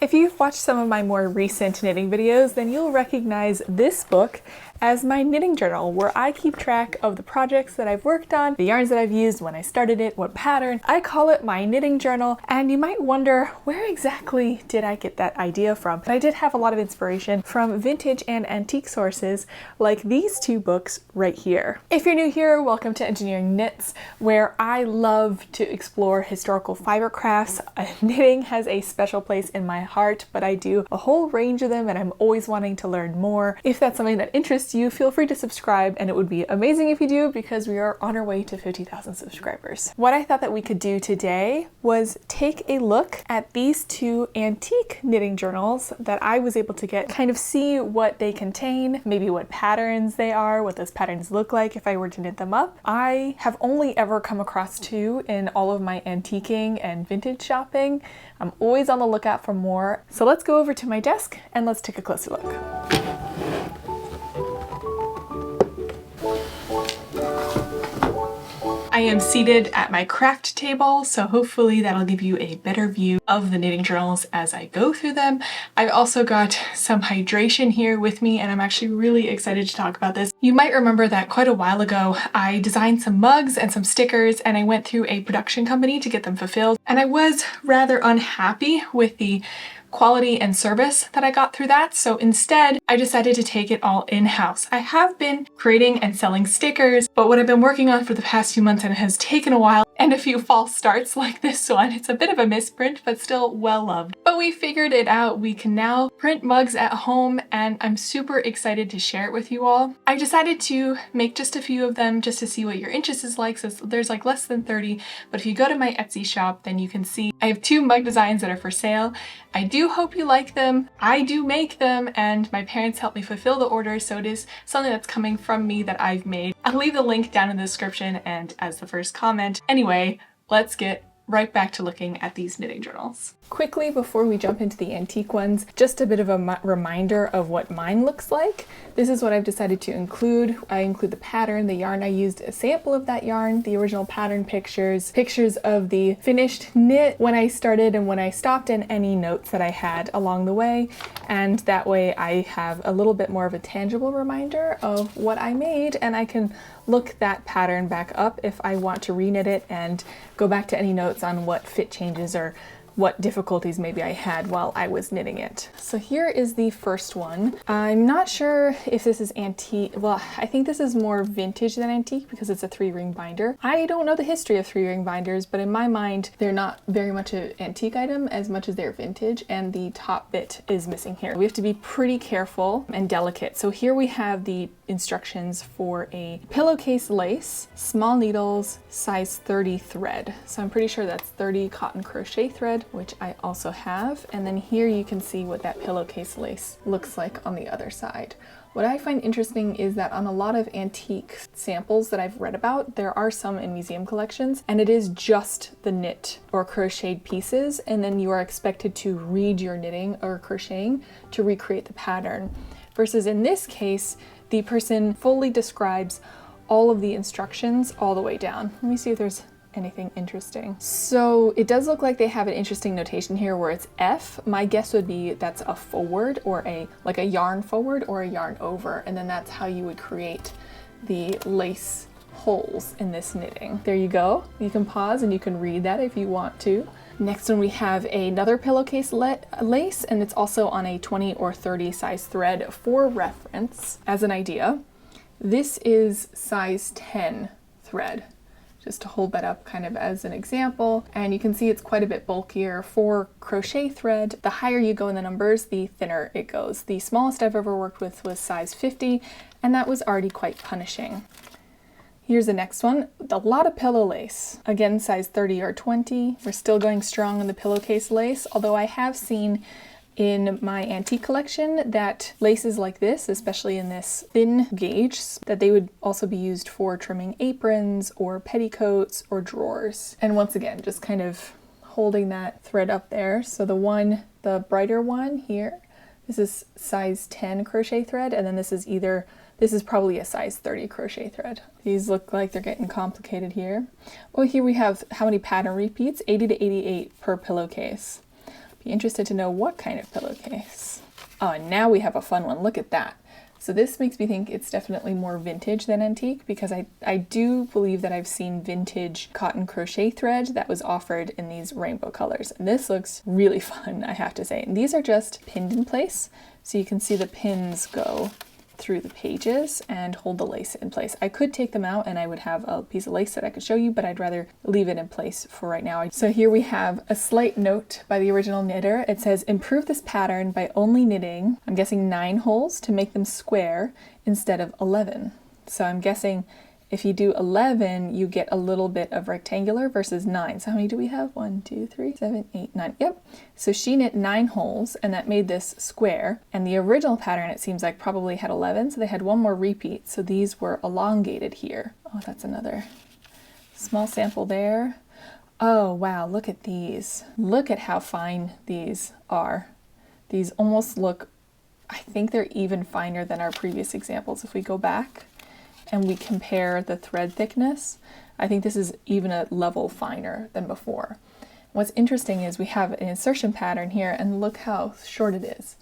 If you've watched some of my more recent knitting videos, then you'll recognize this book as my knitting journal, where I keep track of the projects that I've worked on, the yarns that I've used, when I started it, what pattern. I call it my knitting journal, and you might wonder, where exactly did I get that idea from? But I did have a lot of inspiration from vintage and antique sources like these two books right here. If you're new here, welcome to Engineering Knits, where I love to explore historical fiber crafts. Knitting has a special place in my heart, but I do a whole range of them and I'm always wanting to learn more. If that's something that interests you, feel free to subscribe, and it would be amazing if you do, because we are on our way to 50,000 subscribers. What I thought that we could do today was take a look at these two antique knitting journals that I was able to get, kind of see what they contain, maybe what patterns they are, what those patterns look like if I were to knit them up. I have only ever come across two in all of my antiquing and vintage shopping. I'm always on the lookout for more. So let's go over to my desk and let's take a closer look. I am seated at my craft table, so hopefully that'll give you a better view of the knitting journals as I go through them. I've also got some hydration here with me, and I'm actually really excited to talk about this. You might remember that quite a while ago, I designed some mugs and some stickers, and I went through a production company to get them fulfilled, and I was rather unhappy with the quality and service that I got through that. So instead, I decided to take it all in-house. I have been creating and selling stickers, but what I've been working on for the past few months, and it has taken a while and a few false starts like this one. It's a bit of a misprint, but still well loved. But we figured it out. We can now print mugs at home, and I'm super excited to share it with you all. I decided to make just a few of them just to see what your interest is like. So there's like less than 30, but if you go to my Etsy shop, then you can see I have two mug designs that are for sale. I do hope you like them. I do make them, and my parents helped me fulfill the order, so it is something that's coming from me that I've made. I'll leave the link down in the description and as the first comment. Anyway, let's get right back to looking at these knitting journals. Quickly, before we jump into the antique ones, just a bit of a reminder of what mine looks like. This is what I've decided to include. I include the pattern, the yarn I used, a sample of that yarn, the original pattern pictures, pictures of the finished knit when I started and when I stopped, and any notes that I had along the way. And that way I have a little bit more of a tangible reminder of what I made, and I can look that pattern back up if I want to reknit it and go back to any notes on what fit changes or what difficulties maybe I had while I was knitting it. So here is the first one. I'm not sure if this is antique. Well, I think this is more vintage than antique because it's a 3-ring binder. I don't know the history of 3-ring binders, but in my mind, they're not very much an antique item as much as they're vintage, and the top bit is missing here. We have to be pretty careful and delicate. So here we have the instructions for a pillowcase lace, small needles, size 30 thread. So I'm pretty sure that's 30 cotton crochet thread, which I also have. And then here you can see what that pillowcase lace looks like on the other side. What I find interesting is that on a lot of antique samples that I've read about, there are some in museum collections, and it is just the knit or crocheted pieces, and then you are expected to read your knitting or crocheting to recreate the pattern. Versus in this case, the person fully describes all of the instructions all the way down. Let me see if there's anything interesting. So it does look like they have an interesting notation here where it's F. My guess would be that's a forward, or a yarn forward or a yarn over, and then that's how you would create the lace holes in this knitting. There you go. You can pause and you can read that if you want to. Next one, we have another pillowcase lace, and it's also on a 20 or 30 size thread for reference. As an idea, this is size 10 thread, just to hold that up kind of as an example. And you can see it's quite a bit bulkier for crochet thread. The higher you go in the numbers, the thinner it goes. The smallest I've ever worked with was size 50, and that was already quite punishing. Here's the next one, a lot of pillow lace. Again, size 30 or 20. We're still going strong on the pillowcase lace, although I have seen in my antique collection that laces like this, especially in this thin gauge, that they would also be used for trimming aprons or petticoats or drawers. And once again, just kind of holding that thread up there. So the brighter one here, this is size 10 crochet thread, and then this is probably a size 30 crochet thread. These look like they're getting complicated here. Well, here we have how many pattern repeats, 80 to 88 per pillowcase. Be interested to know what kind of pillowcase. Oh, and now we have a fun one. Look at that. So this makes me think it's definitely more vintage than antique, because I do believe that I've seen vintage cotton crochet thread that was offered in these rainbow colors. And this looks really fun, I have to say. And these are just pinned in place, so you can see the pins go through the pages and hold the lace in place. I could take them out and I would have a piece of lace that I could show you, but I'd rather leave it in place for right now. So here we have a slight note by the original knitter. It says, improve this pattern by only knitting, I'm guessing 9 holes to make them square instead of 11. So I'm guessing if you do 11, you get a little bit of rectangular versus 9. So how many do we have? 1, 2, 3, 7, 8, 9. Yep. So she knit 9 holes and that made this square. And the original pattern, it seems like, probably had 11. So they had one more repeat. So these were elongated here. Oh, that's another small sample there. Oh, wow. Look at these. Look at how fine these are. These almost look, I think they're even finer than our previous examples. If we go back and we compare the thread thickness, I think this is even a level finer than before. What's interesting is we have an insertion pattern here, and look how short it is.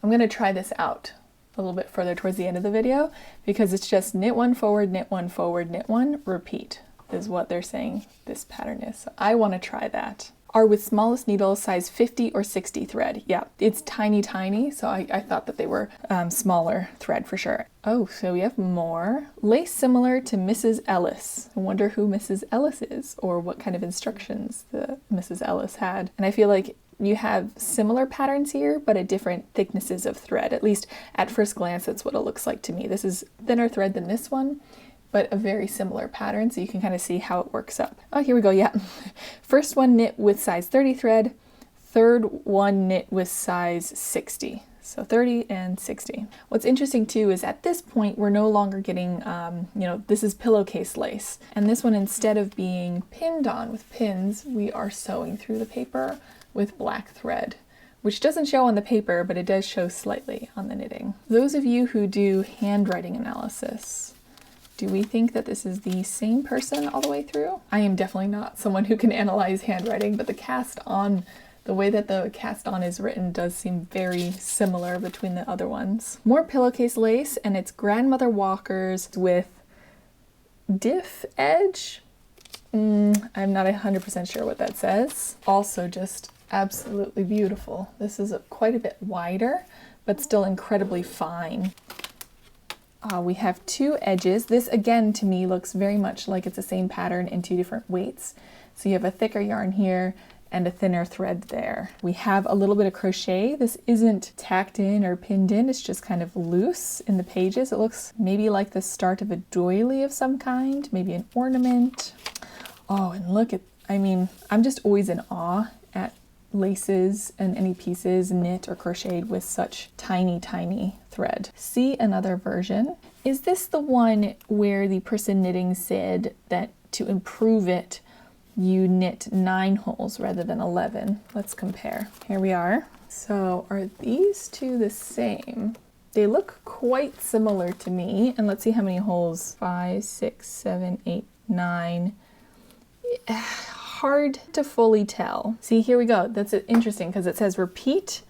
I'm going to try this out a little bit further towards the end of the video, because it's just knit 1 forward, knit 1 forward, knit 1, repeat is what they're saying this pattern is. So I want to try that. Are with smallest needle, size 50 or 60 thread. Yeah, it's tiny, tiny, so I thought that they were smaller thread for sure. Oh, so we have more. Lace similar to Mrs. Ellis. I wonder who Mrs. Ellis is, or what kind of instructions the Mrs. Ellis had. And I feel like you have similar patterns here, but at different thicknesses of thread. At least at first glance, that's what it looks like to me. This is thinner thread than this one, but a very similar pattern, so you can kind of see how it works up. Oh, here we go, yeah. First one knit with size 30 thread, third one knit with size 60. So 30 and 60. What's interesting too is at this point, we're no longer getting, this is pillowcase lace. And this one, instead of being pinned on with pins, we are sewing through the paper with black thread, which doesn't show on the paper, but it does show slightly on the knitting. Those of you who do handwriting analysis, do we think that this is the same person all the way through? I am definitely not someone who can analyze handwriting, but the way that the cast on is written does seem very similar between the other ones. More pillowcase lace, and it's Grandmother Walker's with diff edge. I'm not 100% sure what that says. Also just absolutely beautiful. This is quite a bit wider, but still incredibly fine. We have 2 edges. This again to me looks very much like it's the same pattern in 2 different weights. So you have a thicker yarn here and a thinner thread there. We have a little bit of crochet. This isn't tacked in or pinned in, it's just kind of loose in the pages. It looks maybe like the start of a doily of some kind, maybe an ornament. Oh, and look at, I'm just always in awe at laces and any pieces knit or crocheted with such tiny, tiny thread. See another version. Is this the one where the person knitting said that to improve it, you knit 9 holes rather than 11? Let's compare. Here we are. So are these 2 the same? They look quite similar to me. And let's see how many holes. 5, 6, 7, 8, 9. Hard to fully tell. See, here we go. That's interesting because it says repeat,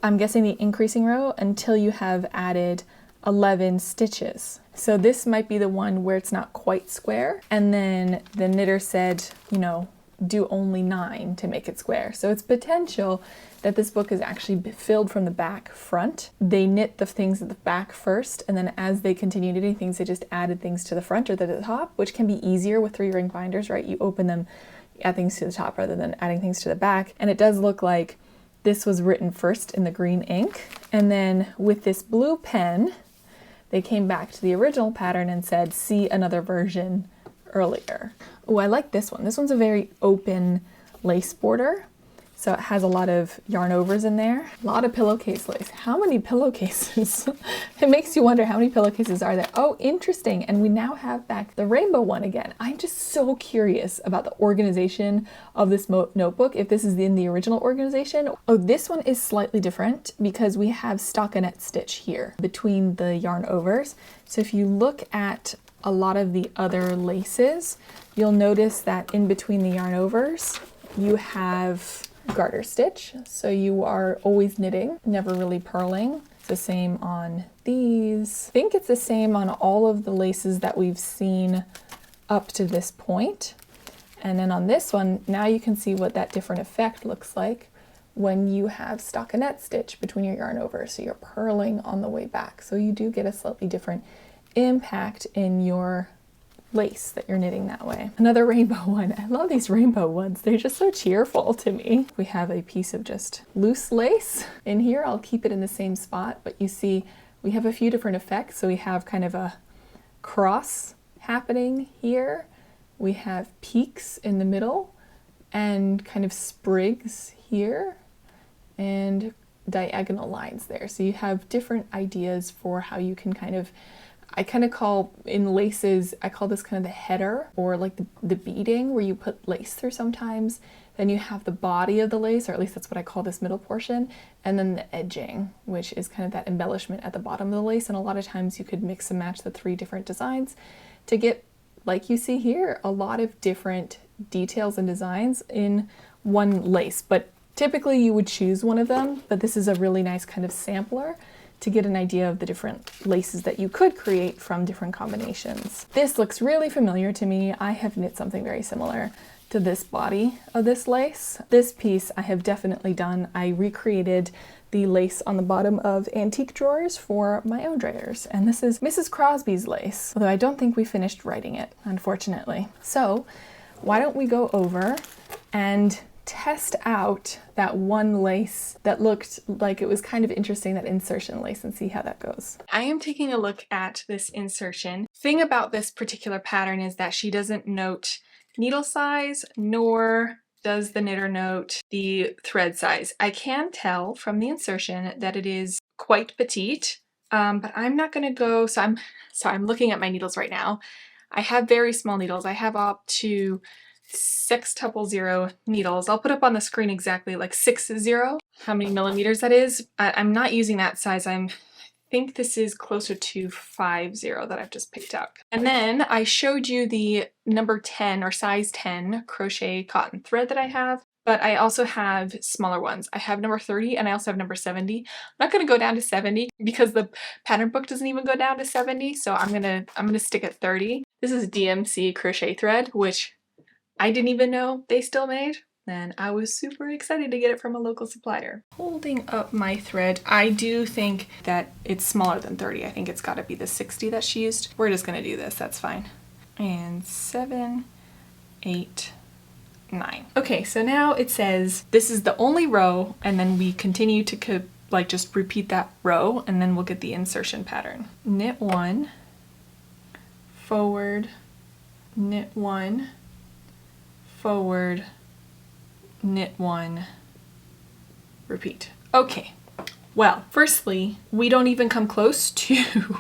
I'm guessing the increasing row, until you have added 11 stitches. So this might be the one where it's not quite square. And then the knitter said, do only 9 to make it square. So it's potential that this book is actually filled from the back front. They knit the things at the back first, and then as they continue knitting things, they just added things to the front or to the top, which can be easier with 3-ring binders, right? You open them, add things to the top rather than adding things to the back. And it does look like this was written first in the green ink. And then with this blue pen, they came back to the original pattern and said, see another version earlier. Oh, I like this one. This one's a very open lace border. So it has a lot of yarn overs in there, a lot of pillowcase lace. How many pillowcases? It makes you wonder how many pillowcases are there. Oh, interesting. And we now have back the rainbow one again. I'm just so curious about the organization of this notebook, if this is in the original organization. Oh, this one is slightly different because we have stockinette stitch here between the yarn overs. So if you look at a lot of the other laces, you'll notice that in between the yarn overs, you have garter stitch. So you are always knitting, never really purling. It's the same on these. I think it's the same on all of the laces that we've seen up to this point. And then on this one, now you can see what that different effect looks like when you have stockinette stitch between your yarn over. So you're purling on the way back. So you do get a slightly different impact in your lace that you're knitting that way. Another rainbow one. I love these rainbow ones. They're just so cheerful to me. We have a piece of just loose lace in here. I'll keep it in the same spot, but you see we have a few different effects. So we have kind of a cross happening here. We have peaks in the middle and kind of sprigs here and diagonal lines there. So you have different ideas for how you can kind of, I kind of call in laces, I call this kind of the header, or like the beading where you put lace through sometimes. Then you have the body of the lace, or at least that's what I call this middle portion. And then the edging, which is kind of that embellishment at the bottom of the lace. And a lot of times you could mix and match the 3 different designs to get, like you see here, a lot of different details and designs in one lace. But typically you would choose one of them, but this is a really nice kind of sampler to get an idea of the different laces that you could create from different combinations. This looks really familiar to me. I have knit something very similar to this body of this lace. This piece I have definitely done. I recreated the lace on the bottom of antique drawers for my own drawers. And this is Mrs. Crosby's lace, although I don't think we finished writing it, unfortunately. So why don't we go over and test out that one lace that looked like it was kind of interesting, that insertion lace, and see how that goes. I am taking a look at this insertion. Thing about this particular pattern is that she doesn't note needle size, nor does the knitter note the thread size. I can tell from the insertion that it is quite petite, but I'm not gonna go, so I'm looking at my needles right now. I have very small needles. I have up to 600 needles. I'll put up on the screen exactly like 60, how many millimeters that is. I'm not using that size. I think this is closer to 50 that I've just picked out. And then I showed you the number 10 or size 10 crochet cotton thread that I have, but I also have smaller ones. I have number 30 and I also have number 70. I'm not gonna go down to 70 because the pattern book doesn't even go down to 70, so I'm gonna stick at 30. This is DMC crochet thread, which I didn't even know they still made, and I was super excited to get it from a local supplier. Holding up my thread, I do think that it's smaller than 30. I think it's gotta be the 60 that she used. We're just gonna do this, that's fine. And 7, 8, 9. Okay, so now it says this is the only row, and then we continue to like just repeat that row, and then we'll get the insertion pattern. Knit 1, forward, knit 1, forward, knit 1, repeat. Okay, well, firstly, we don't even come close to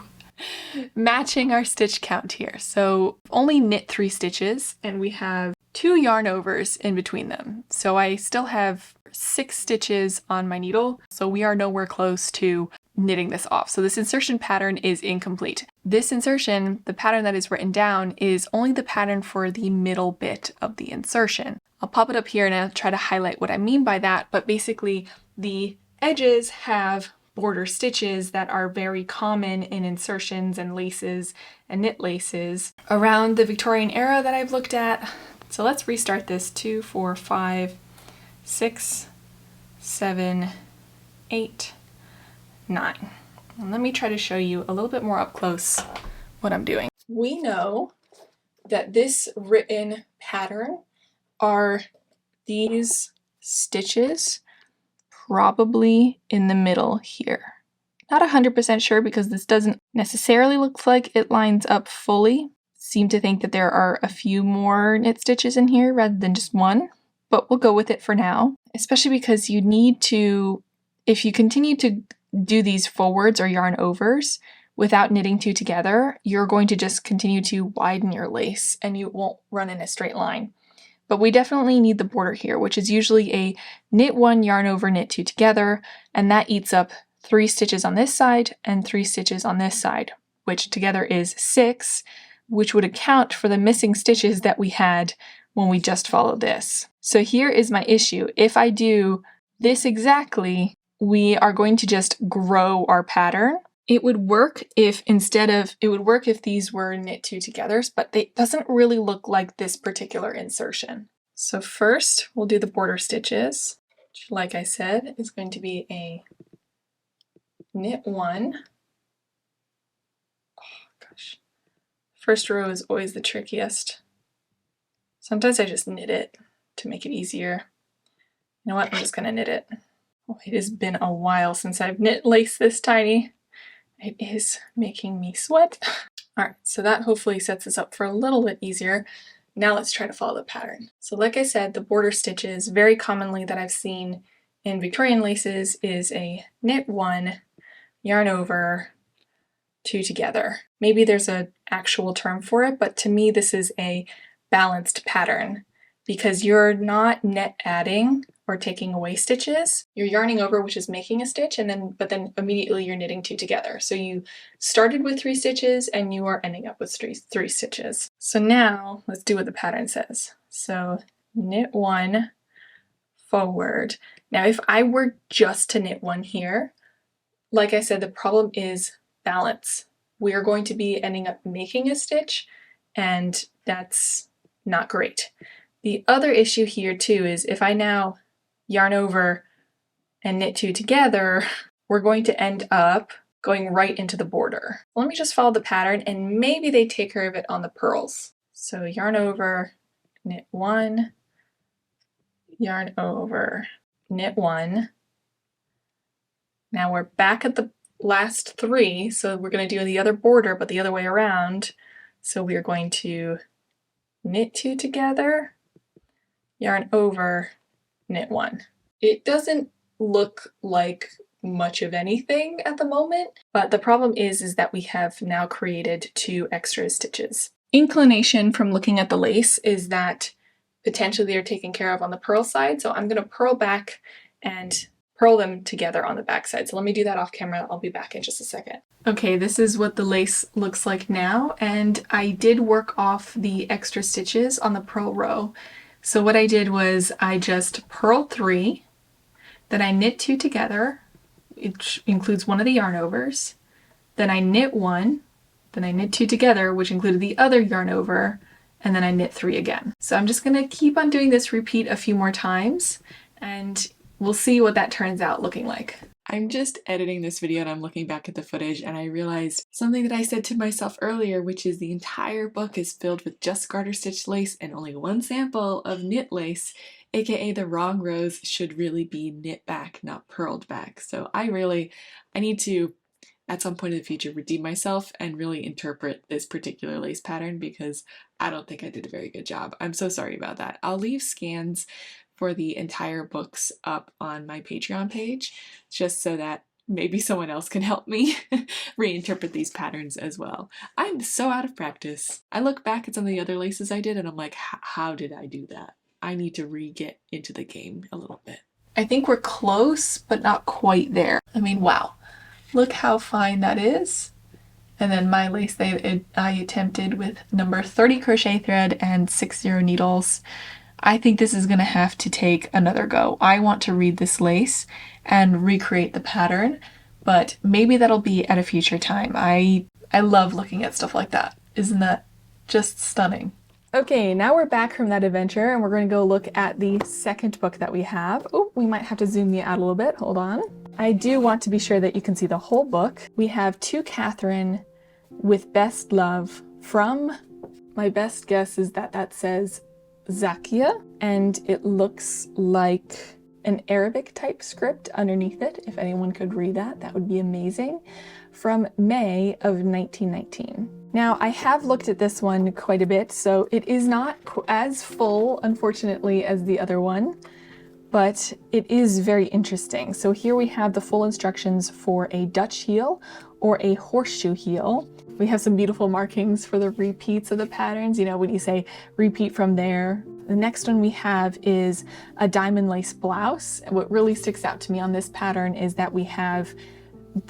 matching our stitch count here. So only knit 3 stitches, and we have 2 yarn overs in between them. So I still have 6 stitches on my needle, so we are nowhere close to knitting this off. So this insertion pattern is incomplete. This insertion, the pattern that is written down, is only the pattern for the middle bit of the insertion. I'll pop it up here and I'll try to highlight what I mean by that, but basically the edges have border stitches that are very common in insertions and laces and knit laces around the Victorian era that I've looked at. So let's restart this. 2, 4, 5, 6, 7, 8, 9. And let me try to show you a little bit more up close what I'm doing. We know that this written pattern are these stitches probably in the middle here. Not 100% sure because this doesn't necessarily look like it lines up fully. Seem to think that there are a few more knit stitches in here rather than just one, but we'll go with it for now, especially because you need to, if you continue to do these forwards or yarn overs without knitting 2 together, you're going to just continue to widen your lace and you won't run in a straight line. But we definitely need the border here, which is usually a knit 1, yarn over, knit 2 together, and that eats up 3 stitches on this side and 3 stitches on this side, which together is 6, which would account for the missing stitches that we had when we just follow this. So here is my issue. If I do this exactly, we are going to just grow our pattern. It would work if these were knit two together, but it doesn't really look like this particular insertion. So first we'll do the border stitches, which, like I said, is going to be a knit one. Oh gosh. First row is always the trickiest. Sometimes I just knit it to make it easier. You know what? I'm just gonna knit it. Oh, it has been a while since I've knit lace this tiny. It is making me sweat. All right, so that hopefully sets us up for a little bit easier. Now let's try to follow the pattern. So like I said, the border stitches very commonly that I've seen in Victorian laces is a knit one, yarn over, two together. Maybe there's an actual term for it, but to me this is a balanced pattern because you're not net adding or taking away stitches. You're yarning over, which is making a stitch, but then immediately you're knitting two together. So you started with 3 stitches and you are ending up with three stitches. So now let's do what the pattern says. So knit one, forward. Now if I were just to knit one here, like I said, the problem is balance. We are going to be ending up making a stitch, and that's not great. The other issue here too is if I now yarn over and knit two together, we're going to end up going right into the border. Let me just follow the pattern and maybe they take care of it on the purls. So yarn over, knit one, yarn over, knit one. Now we're back at the last 3, so we're going to do the other border but the other way around. So we are going to knit two together, yarn over, knit one. It doesn't look like much of anything at the moment, but the problem is that we have now created 2 extra stitches. Inclination from looking at the lace is that potentially they're taken care of on the purl side, so I'm going to purl back and purl them together on the back side. So let me do that off camera. I'll be back in just a second. Okay, this is what the lace looks like now, and I did work off the extra stitches on the purl row. So what I did was I just purled 3, then I knit 2 together, which includes one of the yarn overs, then I knit 1, then I knit 2 together, which included the other yarn over, and then I knit 3 again. So I'm just gonna keep on doing this repeat a few more times, and we'll see what that turns out looking like. I'm just editing this video and I'm looking back at the footage and I realized something that I said to myself earlier, which is the entire book is filled with just garter stitch lace and only one sample of knit lace, aka the wrong rows should really be knit back, not purled back. So I need to, at some point in the future, redeem myself and really interpret this particular lace pattern because I don't think I did a very good job. I'm so sorry about that. I'll leave scans for the entire books up on my Patreon page, just so that maybe someone else can help me reinterpret these patterns as well. I'm so out of practice. I look back at some of the other laces I did and I'm like, how did I do that? I need to re-get into the game a little bit. I think we're close, but not quite there. I mean, wow, look how fine that is. And then my lace I attempted with number 30 crochet thread and 60 needles. I think this is going to have to take another go. I want to read this lace and recreate the pattern, but maybe that'll be at a future time. I love looking at stuff like that. Isn't that just stunning? Okay, now we're back from that adventure and we're going to go look at the second book that we have. Oh, we might have to zoom you out a little bit. Hold on. I do want to be sure that you can see the whole book. We have To Catherine with Best Love from, my best guess is that says Zakia, and it looks like an Arabic type script underneath it. If anyone could read that, that would be amazing. From May of 1919. Now, I have looked at this one quite a bit, so it is not as full, unfortunately, as the other one, but it is very interesting. So here we have the full instructions for a Dutch heel or a horseshoe heel. We have some beautiful markings for the repeats of the patterns, you know, when you say repeat from there. The next one we have is a diamond lace blouse. And what really sticks out to me on this pattern is that we have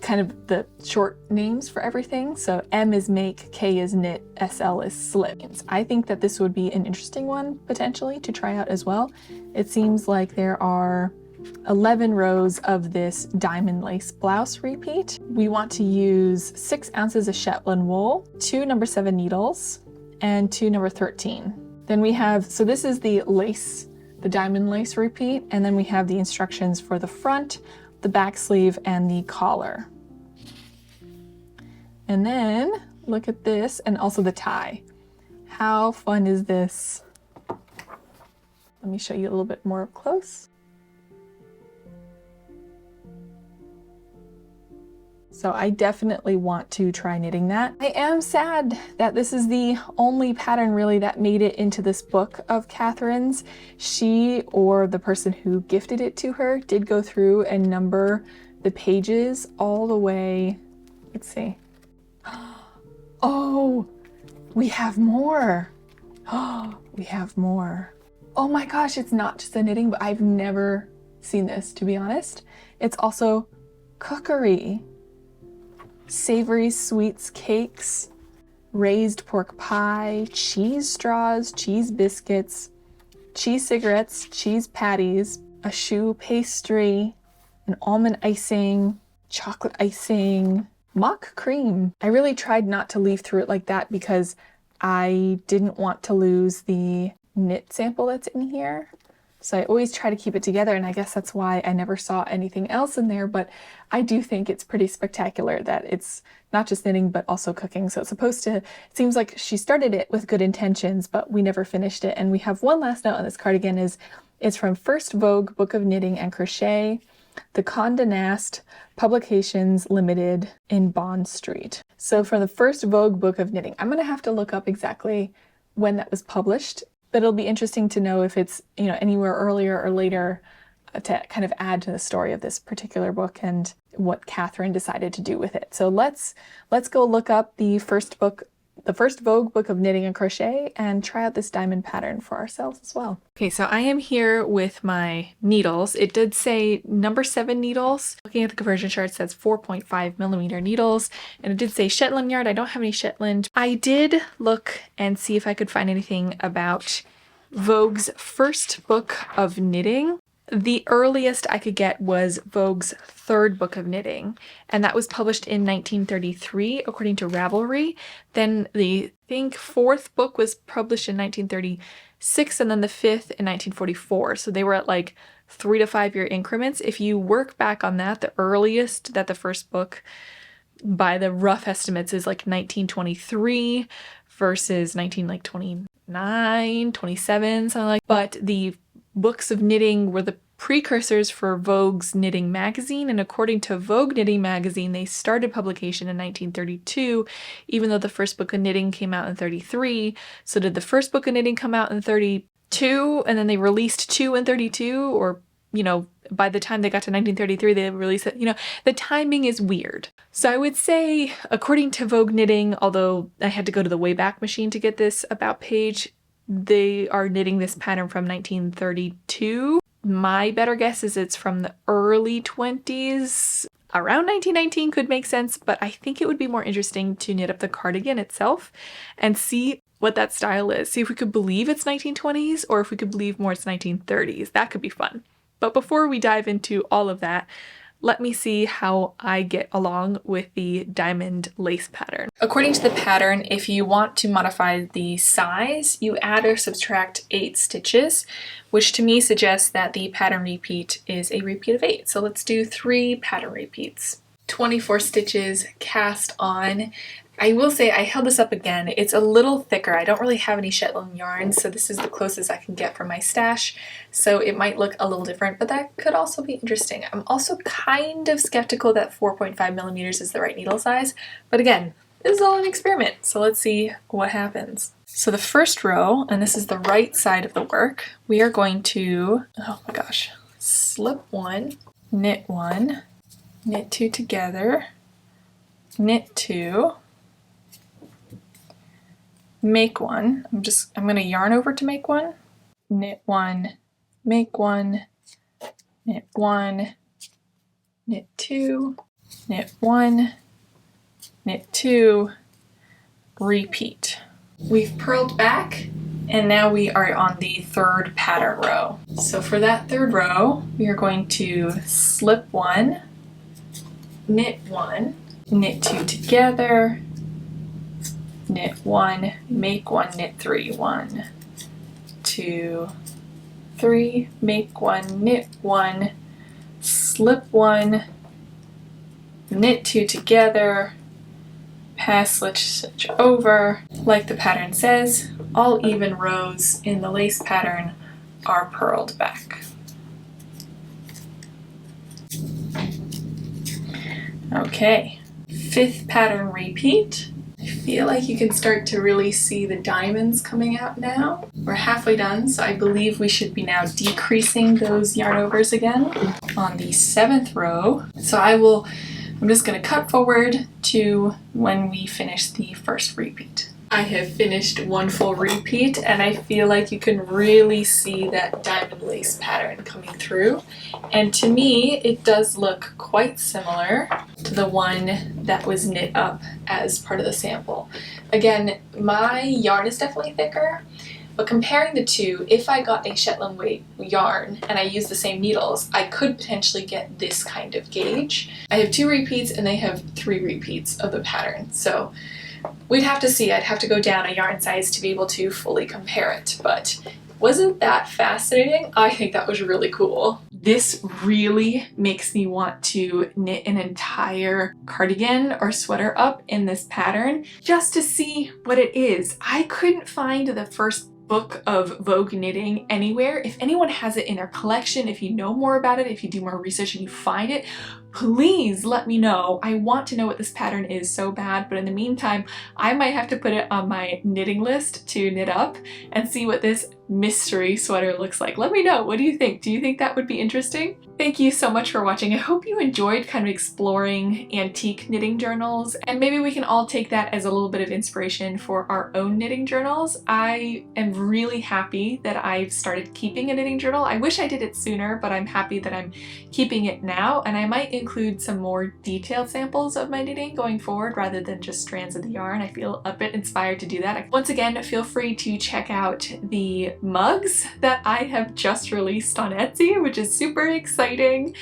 kind of the short names for everything. So M is make, K is knit, SL is slip. I think that this would be an interesting one potentially to try out as well. It seems like there are 11 rows of this diamond lace blouse repeat. We want to use 6 ounces of Shetland wool, 2 number 7 needles, and 2 number 13. Then we have, so this is the lace, the diamond lace repeat, and then we have the instructions for the front, the back sleeve, and the collar. And then look at this, and also the tie. How fun is this? Let me show you a little bit more up close. So I definitely want to try knitting that. I am sad that this is the only pattern really that made it into this book of Catherine's. She, or the person who gifted it to her, did go through and number the pages all the way. Let's see. Oh, we have more. Oh, we have more. Oh my gosh, it's not just a knitting, but I've never seen this, to be honest. It's also cookery. Savory sweets, cakes, raised pork pie, cheese straws, cheese biscuits, cheese cigarettes, cheese patties, a choux pastry, an almond icing, chocolate icing, mock cream. I really tried not to leaf through it like that because I didn't want to lose the knit sample that's in here. So I always try to keep it together, and I guess that's why I never saw anything else in there, but I do think it's pretty spectacular that it's not just knitting, but also cooking. So it's supposed to, it seems like she started it with good intentions, but we never finished it. And we have one last note on this cardigan it's from First Vogue Book of Knitting and Crochet, the Condé Nast Publications Limited in Bond Street. So from the First Vogue Book of Knitting, I'm gonna have to look up exactly when that was published. But it'll be interesting to know if it's, you know, anywhere earlier or later to kind of add to the story of this particular book and what Catherine decided to do with it. So let's go look up the first Vogue Book of Knitting and Crochet and try out this diamond pattern for ourselves as well. Okay, so I am here with my needles. It did say number 7 needles. Looking at the conversion chart, it says 4.5 millimeter needles, and it did say Shetland yarn. I don't have any Shetland. I did look and see if I could find anything about Vogue's first book of knitting. The earliest I could get was Vogue's third book of knitting, and that was published in 1933, according to Ravelry. Then the, I think, fourth book was published in 1936, and then the fifth in 1944. So they were at like 3 to 5 year increments. If you work back on that, the earliest that the first book, by the rough estimates, is like 1923 versus 1929, 27, something like. But the books of knitting were the precursors for Vogue's knitting magazine, and according to Vogue Knitting magazine, they started publication in 1932, even though the first book of knitting came out in 33. So did the first book of knitting come out in 32, and then they released 2 in 32, or, you know, by the time they got to 1933, they released it. You know, the timing is weird. So I would say, according to Vogue Knitting, although I had to go to the Wayback Machine to get this about page, they are knitting this pattern from 1932. My better guess is it's from the early 20s. Around 1919 could make sense, but I think it would be more interesting to knit up the cardigan itself and see what that style is. See if we could believe it's 1920s or if we could believe more it's 1930s. That could be fun. But before we dive into all of that, let me see how I get along with the diamond lace pattern. According to the pattern, if you want to modify the size, you add or subtract 8 stitches, which to me suggests that the pattern repeat is a repeat of 8. So let's do 3 pattern repeats. 24 stitches cast on. I will say I held this up again. It's a little thicker. I don't really have any Shetland yarn, so this is the closest I can get from my stash. So it might look a little different, but that could also be interesting. I'm also kind of skeptical that 4.5 millimeters is the right needle size, but again, this is all an experiment. So let's see what happens. So the first row, and this is the right side of the work, we are going to, oh my gosh, slip 1, knit 1, knit 2 together, knit 2, make 1. I'm going to yarn over to make 1, knit 1, make 1, knit 1, knit 2, knit 1, knit 2, repeat. We've purled back and now we are on the third pattern row. So for that third row, we are going to slip 1, knit 1, knit 2 together, knit 1, make 1, knit 3, 1, 2, 3, make 1, knit 1, slip 1, knit 2 together, pass stitch over. Like the pattern says, all even rows in the lace pattern are purled back. Okay, fifth pattern repeat. I feel like you can start to really see the diamonds coming out now. We're halfway done, so I believe we should be now decreasing those yarn overs again on the 7th row. So I'm just going to cut forward to when we finish the first repeat. I have finished one full repeat and I feel like you can really see that diamond lace pattern coming through. And to me, it does look quite similar to the one that was knit up as part of the sample. Again, my yarn is definitely thicker, but comparing the two, if I got a Shetland weight yarn and I used the same needles, I could potentially get this kind of gauge. I have 2 repeats and they have 3 repeats of the pattern. So we'd have to see. I'd have to go down a yarn size to be able to fully compare it, but wasn't that fascinating? I think that was really cool. This really makes me want to knit an entire cardigan or sweater up in this pattern just to see what it is. I couldn't find the first book of Vogue knitting anywhere. If anyone has it in their collection, if you know more about it, if you do more research and you find it, please let me know. I want to know what this pattern is so bad, but in the meantime, I might have to put it on my knitting list to knit up and see what this mystery sweater looks like. Let me know. What do you think? Do you think that would be interesting? Thank you so much for watching. I hope you enjoyed kind of exploring antique knitting journals, and maybe we can all take that as a little bit of inspiration for our own knitting journals. I am really happy that I've started keeping a knitting journal. I wish I did it sooner, but I'm happy that I'm keeping it now, and I might include some more detailed samples of my knitting going forward rather than just strands of the yarn. I feel a bit inspired to do that. Once again, feel free to check out the mugs that I have just released on Etsy, which is super exciting.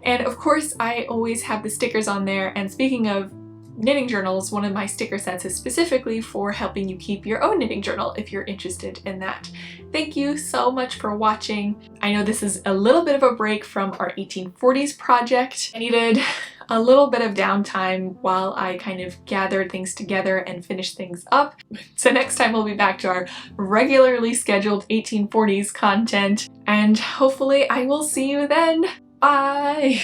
And of course, I always have the stickers on there. And speaking of knitting journals, one of my sticker sets is specifically for helping you keep your own knitting journal if you're interested in that. Thank you so much for watching. I know this is a little bit of a break from our 1840s project. I needed a little bit of downtime while I kind of gathered things together and finished things up. So next time we'll be back to our regularly scheduled 1840s content, and hopefully I will see you then. Bye!